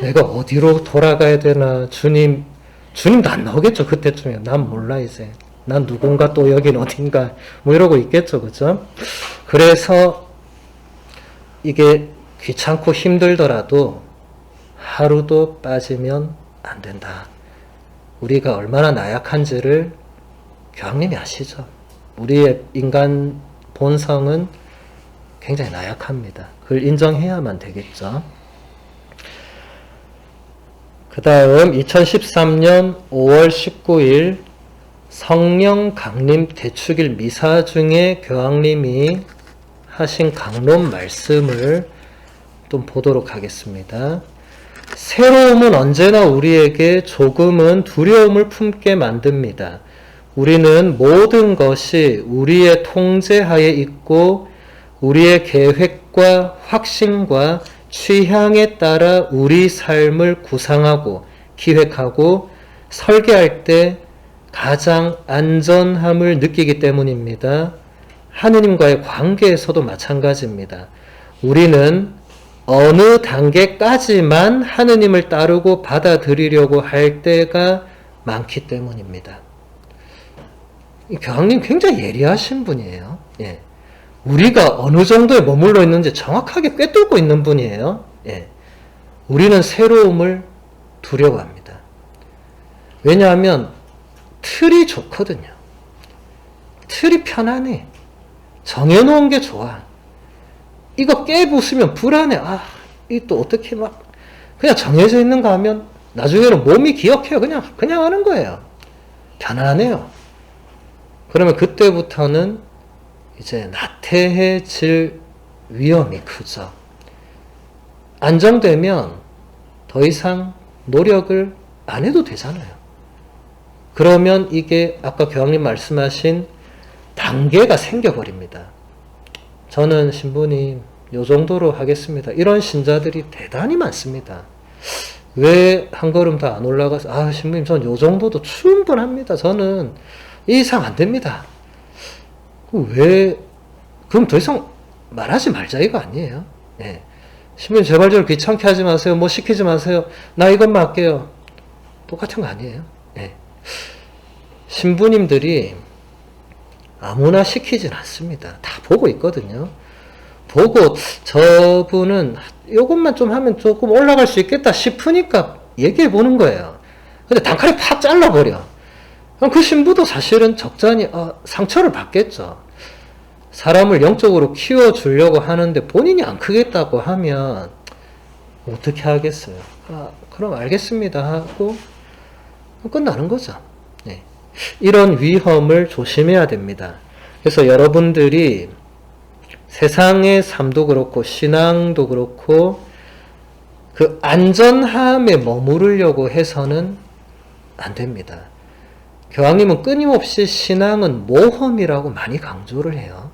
Speaker 1: 내가 어디로 돌아가야 되나, 주님도 안 나오겠죠, 그때쯤에. 난 몰라, 이제. 난 누군가 또 여긴 어딘가, 뭐 이러고 있겠죠, 그죠? 그래서 이게 귀찮고 힘들더라도 하루도 빠지면 안 된다. 우리가 얼마나 나약한지를 교황님이 아시죠? 우리의 인간 본성은 굉장히 나약합니다. 그걸 인정해야만 되겠죠. 그 다음 2013년 5월 19일 성령 강림 대축일 미사 중에 교황님이 하신 강론 말씀을 좀 보도록 하겠습니다. 새로움은 언제나 우리에게 조금은 두려움을 품게 만듭니다. 우리는 모든 것이 우리의 통제하에 있고 우리의 계획과 확신과 취향에 따라 우리 삶을 구상하고 기획하고 설계할 때 가장 안전함을 느끼기 때문입니다. 하느님과의 관계에서도 마찬가지입니다. 우리는 어느 단계까지만 하느님을 따르고 받아들이려고 할 때가 많기 때문입니다. 교황님 굉장히 예리하신 분이에요. 예. 우리가 어느 정도에 머물러 있는지 정확하게 꿰뚫고 있는 분이에요. 예. 우리는 새로움을 두려워합니다. 왜냐하면 틀이 좋거든요. 틀이 편안해. 정해놓은 게 좋아. 이거 깨부수면 불안해. 이 또 어떻게 그냥 정해져 있는 거 하면 나중에는 몸이 기억해요. 그냥 하는 거예요. 편안해요. 그러면 그때부터는 이제 나태해질 위험이 크죠. 안정되면 더 이상 노력을 안 해도 되잖아요. 그러면 이게 아까 교황님 말씀하신 단계가 생겨버립니다. 저는 신부님 요 정도로 하겠습니다. 이런 신자들이 대단히 많습니다. 왜 한 걸음 더 안 올라가서 신부님 전 요 정도도 충분합니다. 저는 이 이상 안 됩니다. 그럼 더 이상 말하지 말자 이거 아니에요. 네. 신부님 제발 저를 귀찮게 하지 마세요. 뭐 시키지 마세요. 나 이것만 할게요. 똑같은 거 아니에요. 네. 신부님들이 아무나 시키진 않습니다. 다 보고 있거든요. 보고 저분은 이것만 좀 하면 조금 올라갈 수 있겠다 싶으니까 얘기해 보는 거예요. 근데 단칼에 팍 잘라버려. 그럼 그 신부도 사실은 적잖이 상처를 받겠죠. 사람을 영적으로 키워주려고 하는데 본인이 안 크겠다고 하면 어떻게 하겠어요? 그럼 알겠습니다 하고 끝나는 거죠. 네. 이런 위험을 조심해야 됩니다. 그래서 여러분들이 세상의 삶도 그렇고 신앙도 그렇고 그 안전함에 머무르려고 해서는 안 됩니다. 교황님은 끊임없이 신앙은 모험이라고 많이 강조를 해요.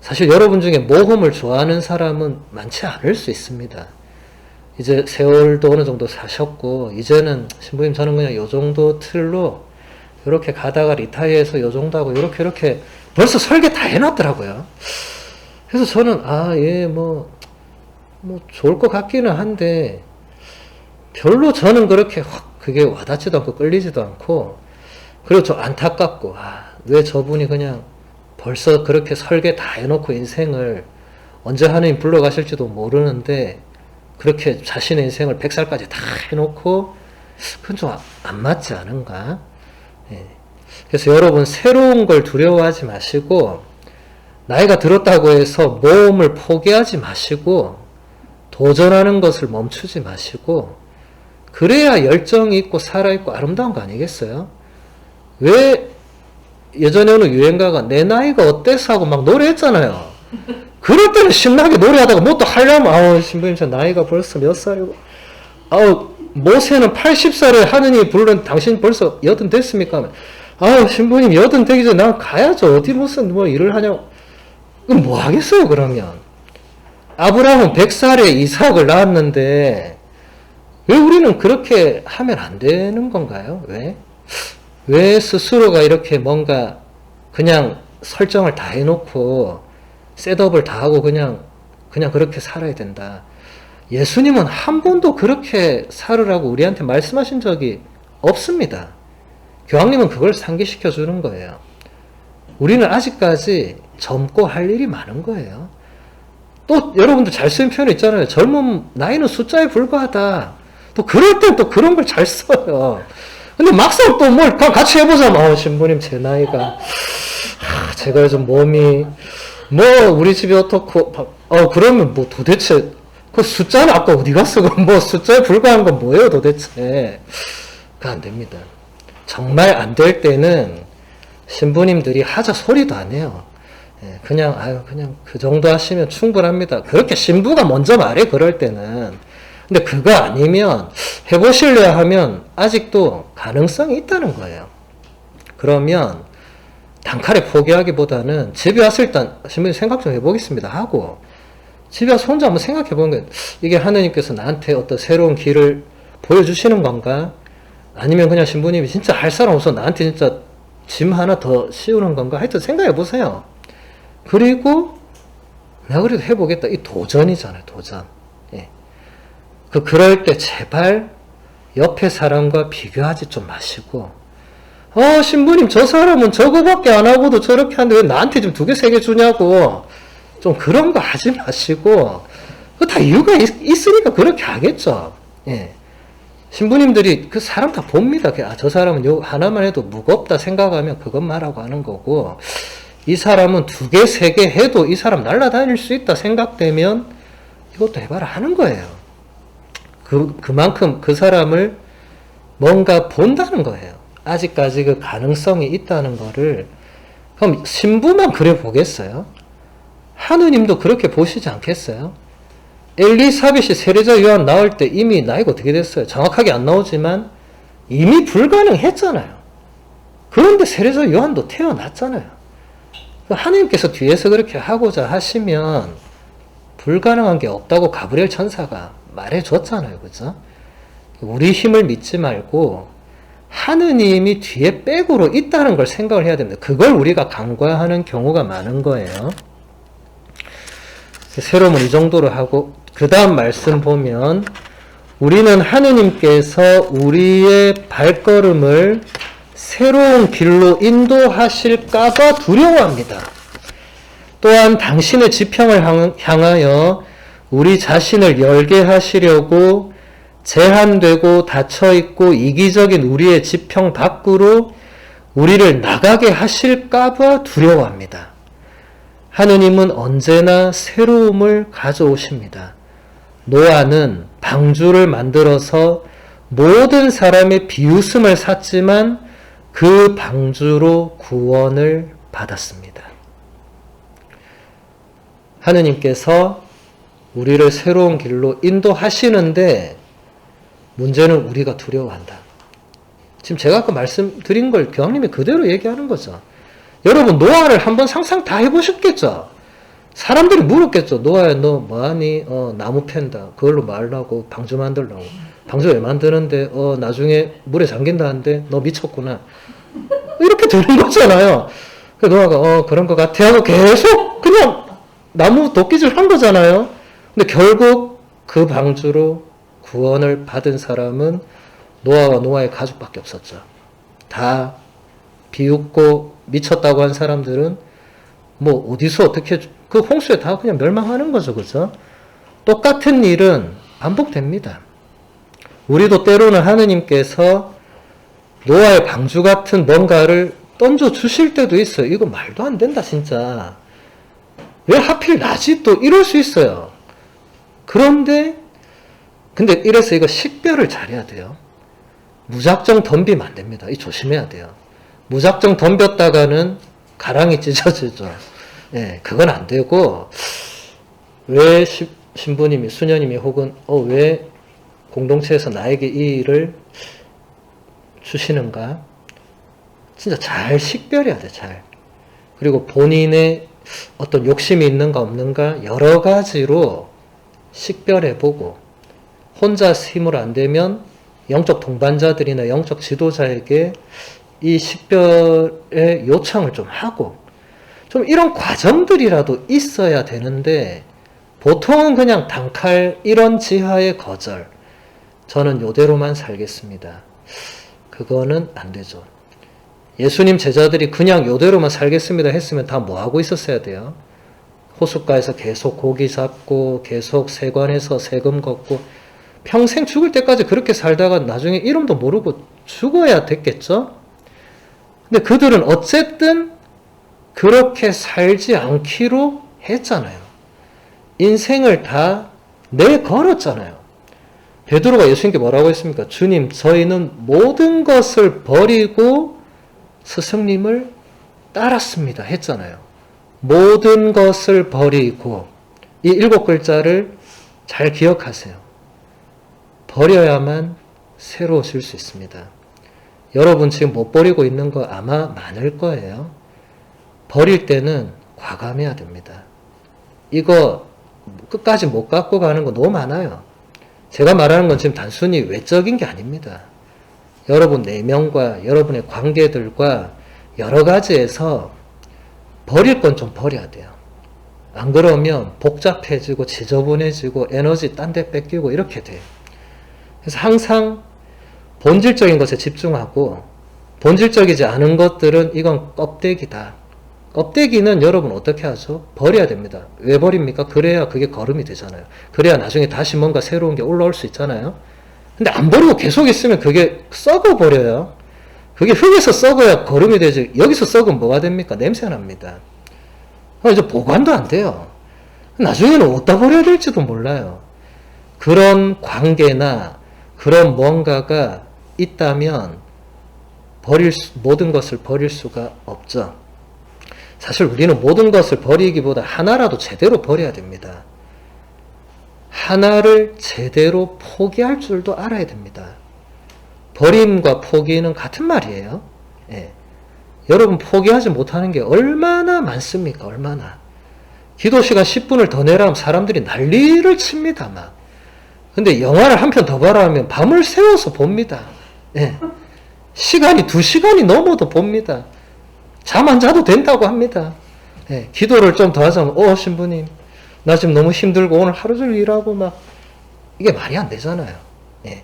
Speaker 1: 사실 여러분 중에 모험을 좋아하는 사람은 많지 않을 수 있습니다. 이제 세월도 어느 정도 사셨고 이제는 신부님 저는 그냥 요 정도 틀로 이렇게 가다가 리타이어해서 요 정도 하고 이렇게 벌써 설계 다 해놨더라고요. 그래서 저는 뭐 좋을 것 같기는 한데 별로 저는 그렇게 확 그게 와닿지도 않고 끌리지도 않고 그리고 좀 안타깝고 왜 저분이 그냥 벌써 그렇게 설계 다 해놓고 인생을 언제 하느님 불러가실지도 모르는데 그렇게 자신의 인생을 100살까지 다 해놓고 그건 좀 안 맞지 않은가? 예. 그래서 여러분 새로운 걸 두려워하지 마시고 나이가 들었다고 해서 모험을 포기하지 마시고 도전하는 것을 멈추지 마시고 그래야 열정이 있고 살아있고 아름다운 거 아니겠어요? 왜 예전에 어느 유행가가 내 나이가 어때서 하고 막 노래했잖아요. 그럴 때는 신나게 노래하다가 뭐 또 하려면 신부님 저 나이가 벌써 몇 살이고 모세는 80살에 하느님이 부르는 당신 벌써 80 됐습니까? 신부님 80 되기 전에 난 가야죠. 어디 무슨 뭐 일을 하냐고. 그럼 뭐 하겠어요 그러면. 아브라함은 100살에 이삭을 낳았는데 왜 우리는 그렇게 하면 안 되는 건가요? 왜 스스로가 이렇게 뭔가 그냥 설정을 다 해놓고 셋업을 다 하고 그냥 그렇게 살아야 된다. 예수님은 한 번도 그렇게 살으라고 우리한테 말씀하신 적이 없습니다. 교황님은 그걸 상기시켜 주는 거예요. 우리는 아직까지 젊고 할 일이 많은 거예요. 또 여러분들 잘 쓰는 표현 있잖아요. 젊은 나이는 숫자에 불과하다. 또 그럴 땐 또 그런 걸 잘 써요. 근데 막상 또 뭘 같이 해보자면 신부님 제 나이가 제가 요즘 몸이 우리 집이 어떻고 그러면 도대체 그 숫자는 아까 어디 갔어? 숫자에 불과한 건 뭐예요 도대체? 그 안 됩니다. 정말 안 될 때는 신부님들이 하자 소리도 안 해요. 그냥 그 정도 하시면 충분합니다. 그렇게 신부가 먼저 말해 그럴 때는. 근데 그거 아니면 해보실래요 하면 아직도 가능성이 있다는 거예요. 그러면 단칼에 포기하기보다는 집에 와서 일단 신부님 생각 좀 해보겠습니다 하고 집에 와서 혼자 한번 생각해 보는 거예요. 이게 하느님께서 나한테 어떤 새로운 길을 보여주시는 건가? 아니면 그냥 신부님이 진짜 할 사람 없어 나한테 진짜 짐 하나 더 씌우는 건가? 하여튼 생각해 보세요. 그리고 나 그래도 해보겠다. 이 도전이잖아요. 도전. 예. 그럴 때 제발 옆에 사람과 비교하지 좀 마시고 신부님 저 사람은 저거밖에 안 하고도 저렇게 하는데 왜 나한테 좀 2개, 3개 주냐고 좀 그런 거 하지 마시고 그 다 이유가 있으니까 그렇게 하겠죠. 예. 신부님들이 그 사람 다 봅니다. 저 사람은 요 하나만 해도 무겁다 생각하면 그것만 하고 하는 거고 이 사람은 2개, 3개 해도 이 사람 날아다닐 수 있다 생각되면 이것도 해봐라 하는 거예요. 그만큼 그 사람을 뭔가 본다는 거예요. 아직까지 그 가능성이 있다는 거를. 그럼 신부만 그래 보겠어요? 하느님도 그렇게 보시지 않겠어요? 엘리사벳이 세례자 요한 나올 때 이미 나이가 어떻게 됐어요? 정확하게 안 나오지만 이미 불가능했잖아요. 그런데 세례자 요한도 태어났잖아요. 하느님께서 뒤에서 그렇게 하고자 하시면 불가능한 게 없다고 가브리엘 천사가 말해줬잖아요. 그죠? 우리 힘을 믿지 말고 하느님이 뒤에 백으로 있다는 걸 생각을 해야 됩니다. 그걸 우리가 간과하는 경우가 많은 거예요. 새로움은 이 정도로 하고 그 다음 말씀 보면 우리는 하느님께서 우리의 발걸음을 새로운 길로 인도하실까봐 두려워합니다. 또한 당신의 지평을 향하여 우리 자신을 열게 하시려고 제한되고 닫혀있고 이기적인 우리의 지평 밖으로 우리를 나가게 하실까봐 두려워합니다. 하느님은 언제나 새로움을 가져오십니다. 노아는 방주를 만들어서 모든 사람의 비웃음을 샀지만 그 방주로 구원을 받았습니다. 하느님께서 우리를 새로운 길로 인도하시는데 문제는 우리가 두려워한다. 지금 제가 아까 말씀드린 걸 교황님이 그대로 얘기하는 거죠. 여러분 노아를 한번 상상 다 해보셨겠죠? 사람들이 물었겠죠. 노아야 너 뭐하니? 나무 팬다. 그걸로 말라고 방주 만들라고. 방주 왜 만드는데 나중에 물에 잠긴다는데 너 미쳤구나. 이렇게 되는 거잖아요. 노아가 그런 것 같아 하고 계속 그냥 나무 도끼질 한 거잖아요. 근데 결국 그 방주로 구원을 받은 사람은 노아와 노아의 가족밖에 없었죠. 다 비웃고 미쳤다고 한 사람들은 뭐 어디서 어떻게 그 홍수에 다 그냥 멸망하는 거죠. 그죠? 똑같은 일은 반복됩니다. 우리도 때로는 하느님께서 노아의 방주 같은 뭔가를 던져 주실 때도 있어요. 이거 말도 안 된다 진짜. 왜 하필 나지? 또 이럴 수 있어요. 근데 이래서 이거 식별을 잘해야 돼요. 무작정 덤비면 안 됩니다. 이 조심해야 돼요. 무작정 덤볐다가는 가랑이 찢어지죠. 예, 그건 안 되고, 왜 신부님이, 수녀님이 혹은, 왜 공동체에서 나에게 이 일을 주시는가? 진짜 잘 식별해야 돼, 잘. 그리고 본인의 어떤 욕심이 있는가 없는가 여러 가지로 식별해보고, 혼자 힘으로 안 되면 영적 동반자들이나 영적 지도자에게 이 식별의 요청을 좀 하고, 좀 이런 과정들이라도 있어야 되는데 보통은 그냥 단칼 이런 지하의 거절. 저는 요대로만 살겠습니다. 그거는 안 되죠. 예수님 제자들이 그냥 요대로만 살겠습니다 했으면 다 뭐 하고 있었어야 돼요? 호숫가에서 계속 고기 잡고 계속 세관에서 세금 걷고 평생 죽을 때까지 그렇게 살다가 나중에 이름도 모르고 죽어야 됐겠죠? 근데 그들은 어쨌든 그렇게 살지 않기로 했잖아요. 인생을 다 내걸었잖아요. 베드로가 예수님께 뭐라고 했습니까? 주님, 저희는 모든 것을 버리고 스승님을 따랐습니다. 했잖아요. 모든 것을 버리고 이 7글자를 잘 기억하세요. 버려야만 새로워질 수 있습니다. 여러분 지금 못 버리고 있는 거 아마 많을 거예요. 버릴 때는 과감해야 됩니다. 이거 끝까지 못 갖고 가는 거 너무 많아요. 제가 말하는 건 지금 단순히 외적인 게 아닙니다. 여러분 내면과 여러분의 관계들과 여러 가지에서 버릴 건 좀 버려야 돼요. 안 그러면 복잡해지고 지저분해지고 에너지 딴 데 뺏기고 이렇게 돼요. 그래서 항상 본질적인 것에 집중하고 본질적이지 않은 것들은 이건 껍데기다. 껍데기는 여러분 어떻게 하죠? 버려야 됩니다. 왜 버립니까? 그래야 그게 거름이 되잖아요. 그래야 나중에 다시 뭔가 새로운 게 올라올 수 있잖아요. 근데 안 버리고 계속 있으면 그게 썩어버려요. 그게 흙에서 썩어야 거름이 되지. 여기서 썩으면 뭐가 됩니까? 냄새 납니다. 이제 보관도 안 돼요. 나중에는 어디다 버려야 될지도 몰라요. 그런 관계나 그런 뭔가가 있다면 모든 것을 버릴 수가 없죠. 사실 우리는 모든 것을 버리기보다 하나라도 제대로 버려야 됩니다. 하나를 제대로 포기할 줄도 알아야 됩니다. 버림과 포기는 같은 말이에요. 예. 여러분 포기하지 못하는 게 얼마나 많습니까? 얼마나. 기도 시간 10분을 더 내라면 사람들이 난리를 칩니다. 막. 근데 영화를 한 편 더 봐라 하면 밤을 새워서 봅니다. 예. 시간이 2시간이 넘어도 봅니다. 잠 안 자도 된다고 합니다. 예, 기도를 좀 더 하자면, 신부님, 나 지금 너무 힘들고 오늘 하루 종일 일하고 막, 이게 말이 안 되잖아요. 예.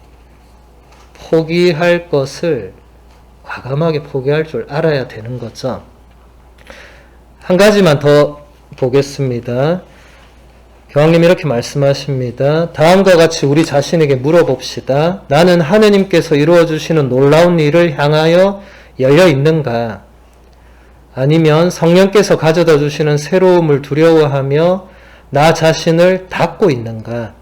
Speaker 1: 포기할 것을 과감하게 포기할 줄 알아야 되는 거죠. 한 가지만 더 보겠습니다. 교황님 이렇게 말씀하십니다. 다음과 같이 우리 자신에게 물어봅시다. 나는 하느님께서 이루어주시는 놀라운 일을 향하여 열려 있는가? 아니면 성령께서 가져다 주시는 새로움을 두려워하며 나 자신을 닫고 있는가?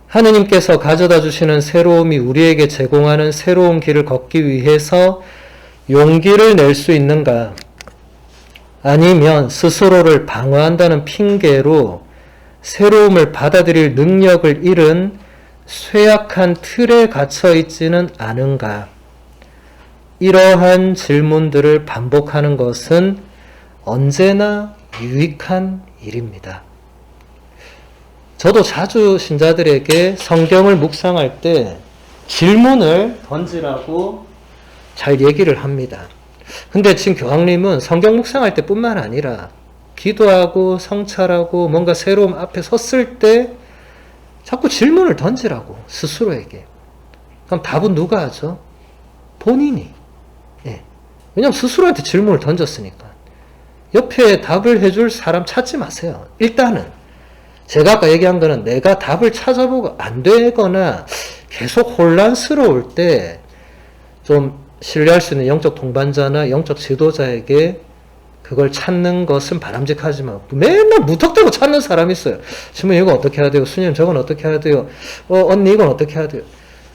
Speaker 1: 하느님께서 가져다 주시는 새로움이 우리에게 제공하는 새로운 길을 걷기 위해서 용기를 낼 수 있는가? 아니면 스스로를 방어한다는 핑계로 새로움을 받아들일 능력을 잃은 쇠약한 틀에 갇혀 있지는 않은가? 이러한 질문들을 반복하는 것은 언제나 유익한 일입니다. 저도 자주 신자들에게 성경을 묵상할 때 질문을 던지라고 잘 얘기를 합니다. 근데 지금 교황님은 성경 묵상할 때 뿐만 아니라 기도하고 성찰하고 뭔가 새로움 앞에 섰을 때 자꾸 질문을 던지라고 스스로에게. 그럼 답은 누가 하죠? 본인이. 예. 왜냐하면 스스로한테 질문을 던졌으니까. 옆에 답을 해줄 사람 찾지 마세요. 일단은 제가 아까 얘기한 거는 내가 답을 찾아보고 안 되거나 계속 혼란스러울 때 좀 신뢰할 수 있는 영적 동반자나 영적 지도자에게 그걸 찾는 것은 바람직하지만 맨날 무턱대고 찾는 사람이 있어요. 신부님 이건 어떻게 해야 돼요? 수님 저건 어떻게 해야 돼요? 언니 이건 어떻게 해야 돼요?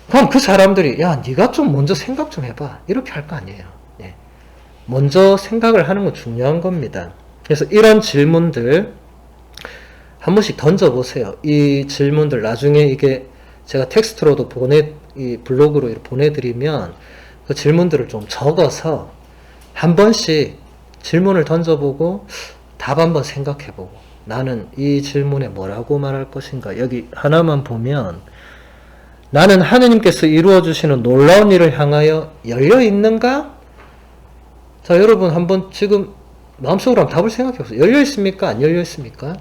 Speaker 1: 그럼 그 사람들이 야 네가 좀 먼저 생각 좀 해봐 이렇게 할 거 아니에요. 예. 먼저 생각을 하는 건 중요한 겁니다. 그래서 이런 질문들 한 번씩 던져보세요. 이 질문들 나중에 이게 제가 텍스트로도 이 블로그로 보내드리면 그 질문들을 좀 적어서 한 번씩 질문을 던져보고 답 한번 생각해보고 나는 이 질문에 뭐라고 말할 것인가. 여기 하나만 보면 나는 하느님께서 이루어주시는 놀라운 일을 향하여 열려 있는가? 자, 여러분 한번 지금 마음속으로 한번 답을 생각해 보세요. 열려 있습니까? 안 열려 있습니까?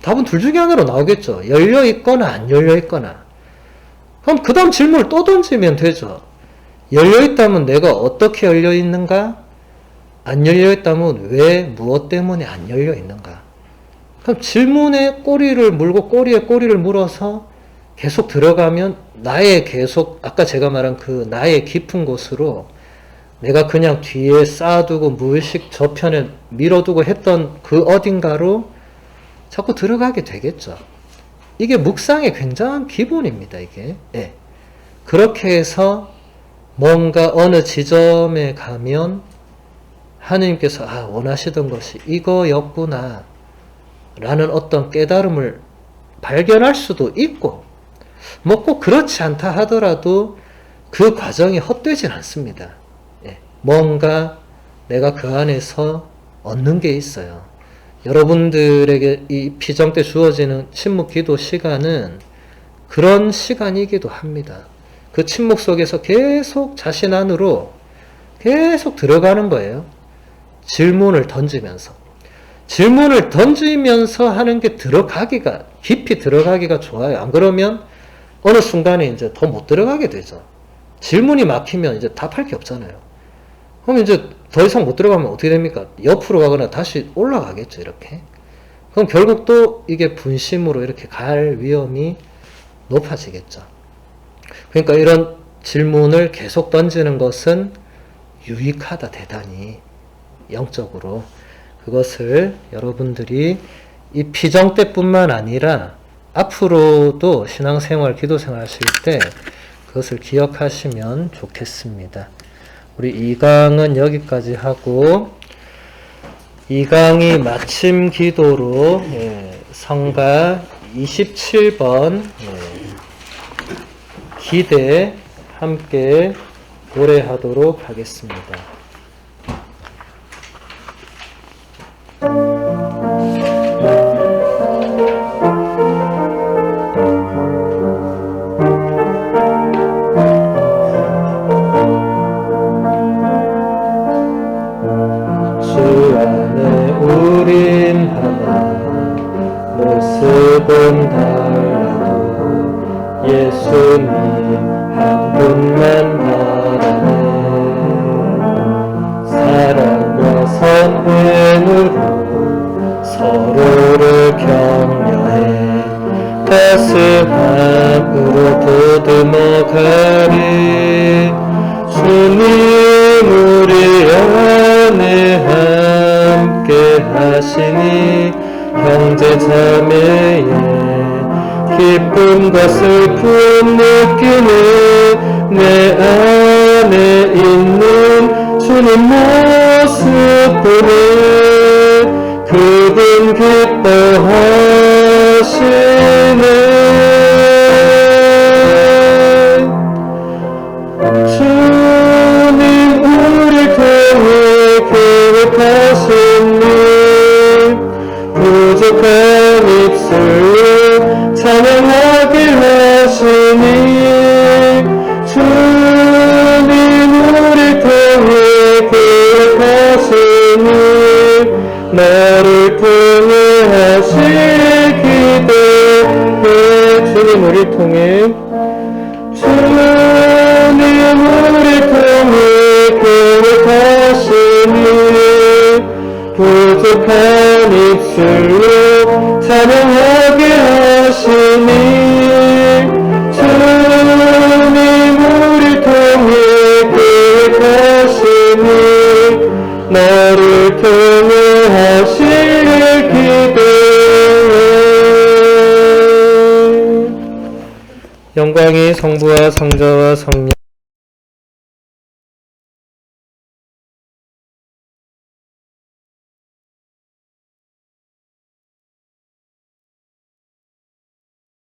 Speaker 1: 답은 둘 중에 하나로 나오겠죠. 열려 있거나 안 열려 있거나. 그럼 그 다음 질문을 또 던지면 되죠. 열려 있다면 내가 어떻게 열려 있는가? 안 열려 있다면 왜, 무엇 때문에 안 열려 있는가? 그럼 질문에 꼬리를 물고 꼬리에 꼬리를 물어서 계속 들어가면 나의 계속, 아까 제가 말한 그 나의 깊은 곳으로 내가 그냥 뒤에 쌓아두고 무의식 저편에 밀어두고 했던 그 어딘가로 자꾸 들어가게 되겠죠. 이게 묵상의 굉장한 기본입니다, 이게. 예. 그렇게 해서 뭔가 어느 지점에 가면 하느님께서 원하시던 것이 이거였구나 라는 어떤 깨달음을 발견할 수도 있고, 뭐 꼭 그렇지 않다 하더라도 그 과정이 헛되진 않습니다. 예. 뭔가 내가 그 안에서 얻는 게 있어요. 여러분들에게 이 피정 때 주어지는 침묵 기도 시간은 그런 시간이기도 합니다. 그 침묵 속에서 계속 자신 안으로 계속 들어가는 거예요. 질문을 던지면서. 질문을 던지면서 하는 게 들어가기가, 깊이 들어가기가 좋아요. 안 그러면 어느 순간에 이제 더 못 들어가게 되죠. 질문이 막히면 이제 답할 게 없잖아요. 그럼 이제 더 이상 못 들어가면 어떻게 됩니까? 옆으로 가거나 다시 올라가겠죠, 이렇게. 그럼 결국 또 이게 분심으로 이렇게 갈 위험이 높아지겠죠. 그러니까 이런 질문을 계속 던지는 것은 유익하다, 대단히. 영적으로. 그것을 여러분들이 이 피정 때뿐만 아니라 앞으로도 신앙생활, 기도생활 하실 때 그것을 기억하시면 좋겠습니다. 우리 2강은 여기까지 하고 2강이 마침 기도로 성가 27번 기대 함께 노래하도록 하겠습니다.
Speaker 2: 모습은 달라도 예수님 한 분만 바라네. 사랑과 선행으로 서로를 격려해 따스함으로 보듬어 가리. 주님 우리 안에 함께 하시니 형제 자매의 기쁨과 슬픔 느끼는 내 안에 있는 주님 모습 보니 그분 기뻐하시네. 주님 우리 통해 계획하신 일 부족한 입술로 찬양하게 하시니 주님 우리 통해 계획하시니 나를 통해 하실 기대에 주님 우리 통해 주님 우리 통해 계획하시니 부족한 입술로 찬양하게 하시니 주님 우리 통해 계획하시니 나를 통해 하실 기대.
Speaker 1: 영광이 성부와 성자와 성령